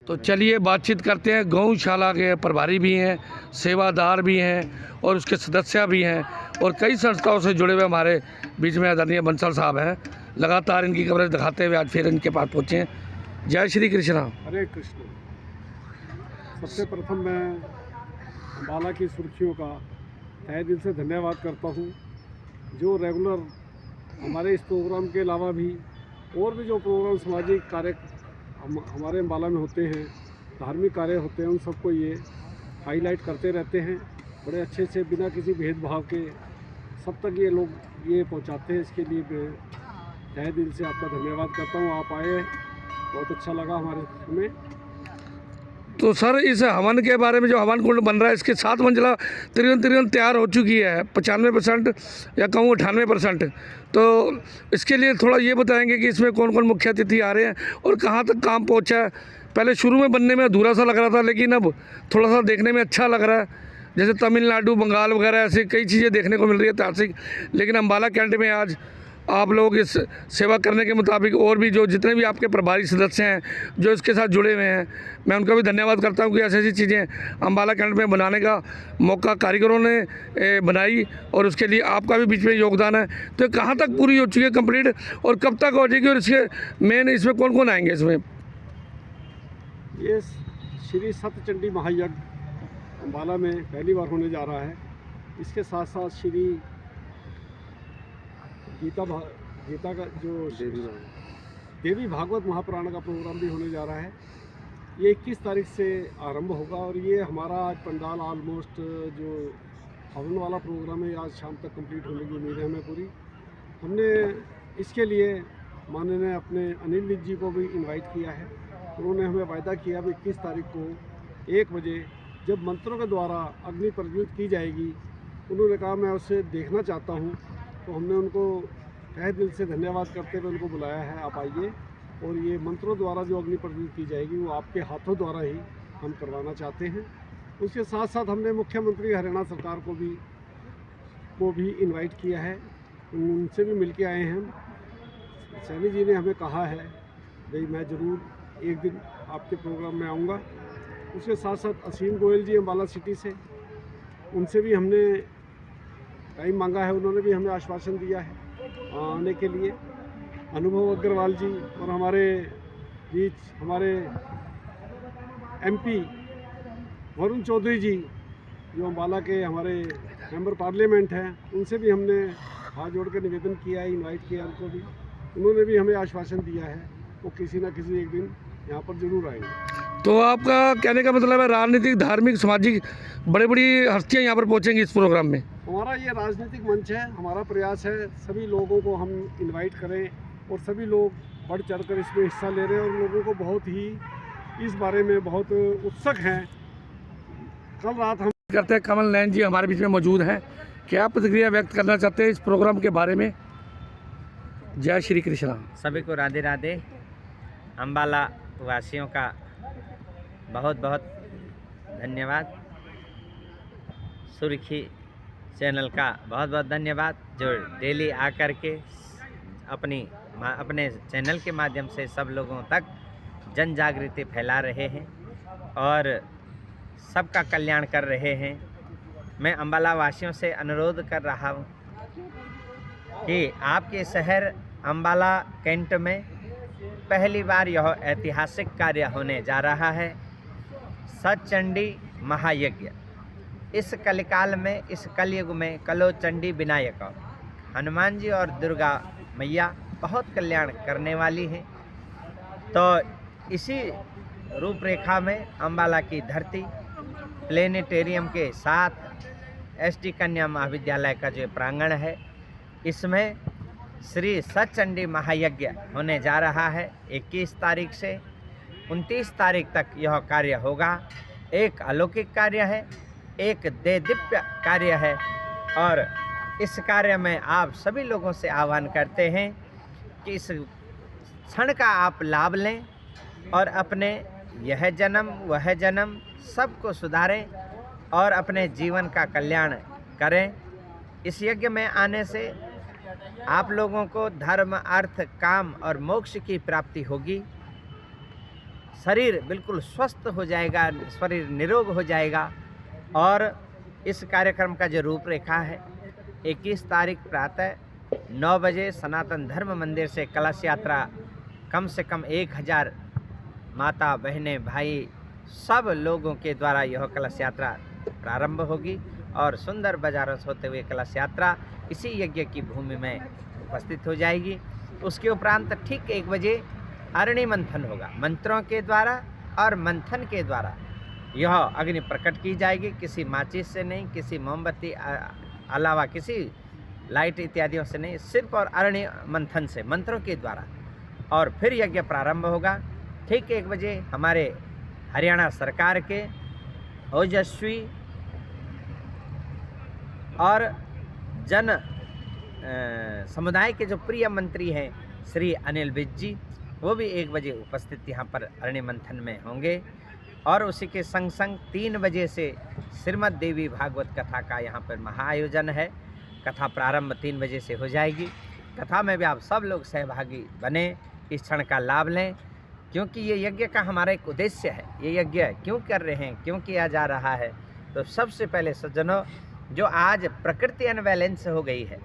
तो चलिए बातचीत करते हैं। गौशाला के प्रभारी भी हैं, सेवादार भी हैं और उसके सदस्य भी हैं और कई संस्थाओं से जुड़े हुए हमारे बीच में आदरणीय बंसल साहब हैं। लगातार इनकी कवरेज दिखाते हुए आज फिर इनके पास पहुँचे हैं। जय श्री कृष्णा। हरे कृष्ण। सबसे प्रथम मैं अम्बाला की सुर्खियों का तहे दिल से धन्यवाद करता हूँ, जो रेगुलर हमारे इस प्रोग्राम के अलावा भी और भी जो प्रोग्राम सामाजिक कार्य हमारे अम्बाला में होते हैं, धार्मिक कार्य होते हैं, उन सबको ये हाईलाइट करते रहते हैं। बड़े अच्छे से बिना किसी भेदभाव के सब तक ये लोग ये पहुंचाते हैं। इसके लिए मैं तहे दिल से आपका धन्यवाद करता हूं। आप आए, बहुत अच्छा लगा हमारे हमें। तो सर, इस हवन के बारे में, जो हवन कुंड बन रहा है, इसकी 7 मंजिला तिरन तैयार हो चुकी है 95% या कहूँ 98%। तो इसके लिए थोड़ा ये बताएंगे कि इसमें कौन कौन मुख्य अतिथि आ रहे हैं और कहाँ तक काम पहुँचा है। पहले शुरू में बनने में अधूरा सा लग रहा था, लेकिन अब थोड़ा सा देखने में अच्छा लग रहा है। जैसे तमिलनाडु, बंगाल वगैरह ऐसी कई चीज़ें देखने को मिल रही है ऐतिहासिक, लेकिन अम्बाला कैंट में आज आप लोग इस सेवा करने के मुताबिक और भी जो जितने भी आपके प्रभारी सदस्य हैं जो इसके साथ जुड़े हुए हैं, मैं उनका भी धन्यवाद करता हूं कि ऐसी ऐसी चीज़ें अम्बाला कैंट में बनाने का मौका कारीगरों ने बनाई और उसके लिए आपका भी बीच में योगदान है। तो कहाँ तक पूरी हो चुकी है कंप्लीट और कब तक हो जाएगी और इसके मेन इसमें कौन कौन आएंगे? इसमें ये श्री सत्यचंडी महायज्ञ अम्बाला में पहली बार होने जा रहा है। इसके साथ साथ श्री गीता का जो देवी भागवत महापुराण का प्रोग्राम भी होने जा रहा है। ये 21 तारीख से आरंभ होगा और ये हमारा आज पंडाल ऑलमोस्ट जो हवन वाला प्रोग्राम है आज शाम तक कंप्लीट होने की उम्मीद है हमें पूरी। हमने इसके लिए माननीय अपने अनिल जी को भी इनवाइट किया है। उन्होंने हमें वायदा किया भी 21 तारीख को 1 बजे जब मंत्रों के द्वारा अग्नि प्रज्वलित की जाएगी, उन्होंने कहा मैं उसे देखना चाहता हूँ। तो हमने उनको तहे दिल से धन्यवाद करते हुए उनको बुलाया है, आप आइए। और ये मंत्रों द्वारा जो अग्नि प्रज्वलित की जाएगी वो आपके हाथों द्वारा ही हम करवाना चाहते हैं। उसके साथ साथ हमने मुख्यमंत्री हरियाणा सरकार को भी इनवाइट किया है, उनसे भी मिल के आए हैं हम। सैनी जी ने हमें कहा है भाई मैं ज़रूर एक दिन आपके प्रोग्राम में आऊँगा। उसके साथ साथ असीम गोयल जी अम्बाला सिटी से, उनसे भी हमने टाइम मांगा है, उन्होंने भी हमें आश्वासन दिया है आने के लिए। अनुभव अग्रवाल जी और हमारे बीच हमारे MP वरुण चौधरी जी जो अम्बाला के हमारे मेंबर पार्लियामेंट हैं, उनसे भी हमने हाथ जोड़ कर निवेदन किया है, इनवाइट किया उनको भी। उन्होंने भी हमें आश्वासन दिया है वो किसी न किसी एक दिन यहाँ पर ज़रूर आएंगे। तो आपका कहने का मतलब है राजनीतिक, धार्मिक, सामाजिक बड़ी बड़ी हस्तियाँ यहाँ पर पहुँचेंगी इस प्रोग्राम में? हमारा ये राजनीतिक मंच है, हमारा प्रयास है सभी लोगों को हम इनवाइट करें और सभी लोग बढ़ चढ़कर इसमें हिस्सा ले रहे हैं और लोगों को बहुत ही इस बारे में बहुत उत्सुक हैं। कल रात हम करते हैं, कमल नैन जी हमारे बीच में मौजूद हैं। क्या प्रतिक्रिया व्यक्त करना चाहते हैं इस प्रोग्राम के बारे में? जय श्री कृष्णा। सभी को राधे राधे। अम्बाला वासियों का बहुत बहुत धन्यवाद। सुर्खी चैनल का बहुत बहुत धन्यवाद, जो डेली आकर के अपने चैनल के माध्यम से सब लोगों तक जन जागृति फैला रहे हैं और सबका कल्याण कर रहे हैं। मैं अम्बाला वासियों से अनुरोध कर रहा हूँ कि आपके शहर अम्बाला कैंट में पहली बार यह ऐतिहासिक कार्य होने जा रहा है, सतचंडी महायज्ञ। इस कलिकाल में, इस कलयुग में कलो चंडी विनायक हनुमान जी और दुर्गा मैया बहुत कल्याण करने वाली हैं। तो इसी रूपरेखा में अम्बाला की धरती प्लेनेटेरियम के साथ ST कन्या महाविद्यालय का जो प्रांगण है, इसमें श्री सतचंडी महायज्ञ होने जा रहा है। 21 तारीख से 29 तारीख तक यह कार्य होगा। एक अलौकिक कार्य है, एक दिव्य कार्य है और इस कार्य में आप सभी लोगों से आह्वान करते हैं कि इस क्षण का आप लाभ लें और अपने यह जन्म वह जन्म सबको सुधारें और अपने जीवन का कल्याण करें। इस यज्ञ में आने से आप लोगों को धर्म, अर्थ, काम और मोक्ष की प्राप्ति होगी। शरीर बिल्कुल स्वस्थ हो जाएगा, शरीर निरोग हो जाएगा। और इस कार्यक्रम का जो रूपरेखा है, 21 तारीख प्रातः 9 बजे सनातन धर्म मंदिर से कलश यात्रा कम से कम 1000 माता बहनें भाई सब लोगों के द्वारा यह कलश यात्रा प्रारंभ होगी और सुंदर बाजारों से होते हुए कलश यात्रा इसी यज्ञ की भूमि में उपस्थित हो जाएगी। उसके उपरांत ठीक 1 बजे अग्नि मंथन होगा। मंत्रों के द्वारा और मंथन के द्वारा यह अग्नि प्रकट की जाएगी, किसी माचिस से नहीं, किसी मोमबत्ती अलावा किसी लाइट इत्यादियों से नहीं, सिर्फ और अग्नि मंथन से, मंत्रों के द्वारा। और फिर यज्ञ प्रारंभ होगा ठीक 1 बजे। हमारे हरियाणा सरकार के ओजस्वी और जन समुदाय के जो प्रिय मंत्री हैं श्री अनिल विज जी, वो भी 1 बजे उपस्थित यहाँ पर अग्नि मंथन में होंगे। और उसी के संग संग 3 बजे से श्रीमद् देवी भागवत कथा का यहाँ पर महाआयोजन है। कथा प्रारंभ 3 बजे से हो जाएगी। कथा में भी आप सब लोग सहभागी बने, इस क्षण का लाभ लें, क्योंकि ये यज्ञ का हमारा एक उद्देश्य है। ये यज्ञ क्यों कर रहे हैं, क्यों किया जा रहा है? तो सबसे पहले सज्जनों, जो आज प्रकृति अनबैलेंस हो गई है,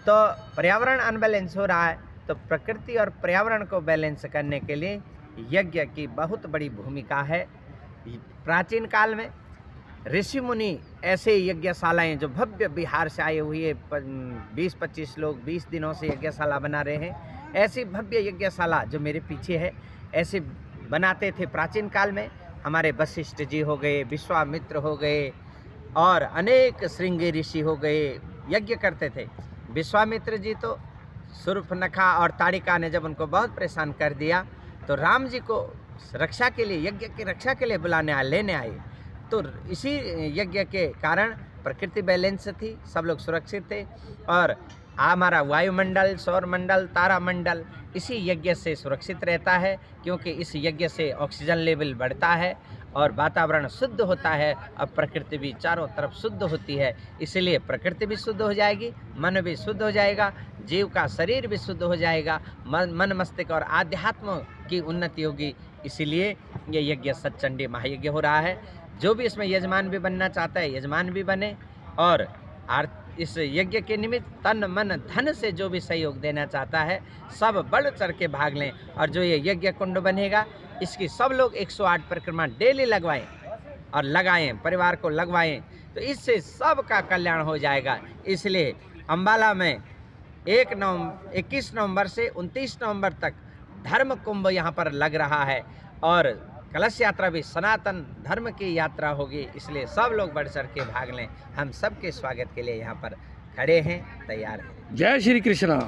तो पर्यावरण अनबैलेंस हो रहा है, तो प्रकृति और पर्यावरण को बैलेंस करने के लिए यज्ञ की बहुत बड़ी भूमिका है। प्राचीन काल में ऋषि मुनि ऐसे यज्ञशालाएं जो भव्य बिहार से आए हुए 20-25 लोग 20 दिनों से यज्ञशाला बना रहे हैं, ऐसी भव्य यज्ञशाला जो मेरे पीछे है ऐसे बनाते थे प्राचीन काल में। हमारे वशिष्ठ जी हो गए, विश्वामित्र हो गए और अनेक श्रृंगी ऋषि हो गए, यज्ञ करते थे। विश्वामित्र जी तो शूर्पणखा और ताड़िका ने जब उनको बहुत परेशान कर दिया तो राम जी को रक्षा के लिए, यज्ञ की रक्षा के लिए लेने आए। तो इसी यज्ञ के कारण प्रकृति बैलेंस थी, सब लोग सुरक्षित थे और हमारा वायुमंडल, सौरमंडल, तारामंडल इसी यज्ञ से सुरक्षित रहता है, क्योंकि इस यज्ञ से ऑक्सीजन लेवल बढ़ता है और वातावरण शुद्ध होता है और प्रकृति भी चारों तरफ शुद्ध होती है। इसलिए प्रकृति भी शुद्ध हो जाएगी, मन भी शुद्ध हो जाएगा, जीव का शरीर भी शुद्ध हो जाएगा, मन मस्तिष्क और आध्यात्म की उन्नति होगी। इसीलिए ये यज्ञ सतचंडी महायज्ञ हो रहा है। जो भी इसमें यजमान भी बनना चाहता है यजमान भी बने और इस यज्ञ के निमित्त तन मन धन से जो भी सहयोग देना चाहता है सब बढ़ चढ़ के भाग लें। और जो ये यज्ञ कुंड बनेगा इसकी सब लोग 108 परिक्रमा डेली लगवाएं और लगाएं, परिवार को लगवाएं, तो इससे सबका कल्याण हो जाएगा। इसलिए अम्बाला में 21 नवंबर से 29 नवंबर तक धर्म कुंभ यहाँ पर लग रहा है और कलश यात्रा भी सनातन धर्म की यात्रा होगी। इसलिए सब लोग बढ़ चढ़ के भाग लें। हम सबके स्वागत के लिए यहाँ पर खड़े हैं, तैयार हैं। जय श्री कृष्णा।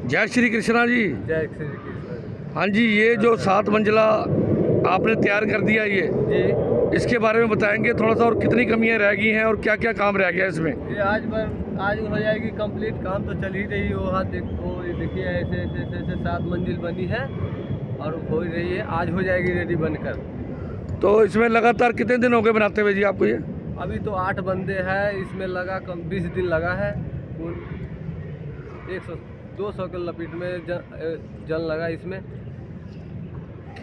जय श्री कृष्णा जी। जय श्री कृष्ण हाँ जी, ये जो 7 मंजिला आपने तैयार कर दिया ये जी, इसके बारे में बताएंगे थोड़ा सा, और कितनी कमियां रह गई हैं और क्या क्या काम रह गया इसमें? ये आज हो जाएगी कंप्लीट। काम तो चल ही रही है। वो देखो, ये देखिए ऐसे ऐसे ऐसे ऐसे 7 मंजिल बनी है और हो रही है, आज हो जाएगी रेडी बनकर। तो इसमें लगातार कितने दिन हो गए बनाते हुए जी आपको ये? अभी तो 8 बंदे हैं, इसमें लगा कम 20 दिन लगा है। 100-200 के लपेट में जल लगा इसमें।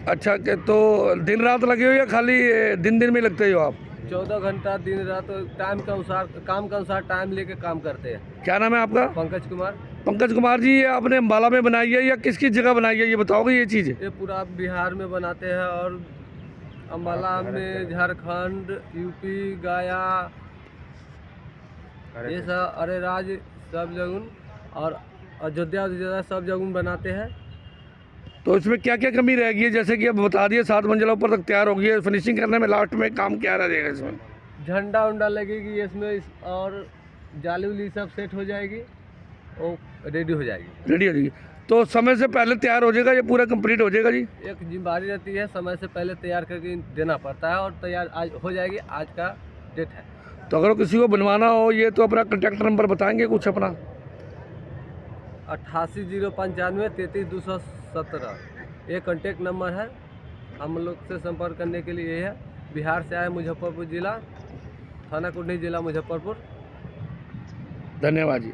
अच्छा, तो दिन रात लगे हो या खाली दिन में लगते हो आप? 14 घंटा दिन रात टाइम के अनुसार, काम के अनुसार टाइम लेके काम करते हैं। क्या नाम है आपका? पंकज कुमार। पंकज कुमार जी, ये आपने अम्बाला में बनाई है या किस किस जगह बनाई है, ये बताओगे ये चीज़? ये पूरा बिहार में बनाते हैं और अम्बाला में, झारखंड, यूपी, गया, ये सब अरेराज सब जगह और अयोध्या सब जगह बनाते हैं। तो इसमें क्या क्या कमी रह गई है? जैसे कि अब बता दिए 7 मंजिला ऊपर तक तैयार हो गई है, फिनिशिंग करने में लास्ट में काम क्या रहेगा इसमें? झंडा उंडा लगेगी इसमें और जाली उली सब सेट हो जाएगी और रेडी हो जाएगी। रेडी हो जाएगी। तो समय से पहले तैयार हो जाएगा, ये पूरा कंप्लीट हो जाएगा जी? एक जिम्मेदारी रहती है, समय से पहले तैयार करके देना पड़ता है और तैयार आज हो जाएगी। आज का डेट है। तो अगर किसी को बनवाना हो ये, तो अपना कॉन्टैक्ट नंबर बताएंगे कुछ अपना? 88 095 33 217 ये कॉन्टैक्ट नंबर है। हम लोग से संपर्क करने के लिए ये है। बिहार से आए, मुजफ्फरपुर जिला, थाना कुंडी जिला मुजफ्फरपुर। धन्यवाद जी।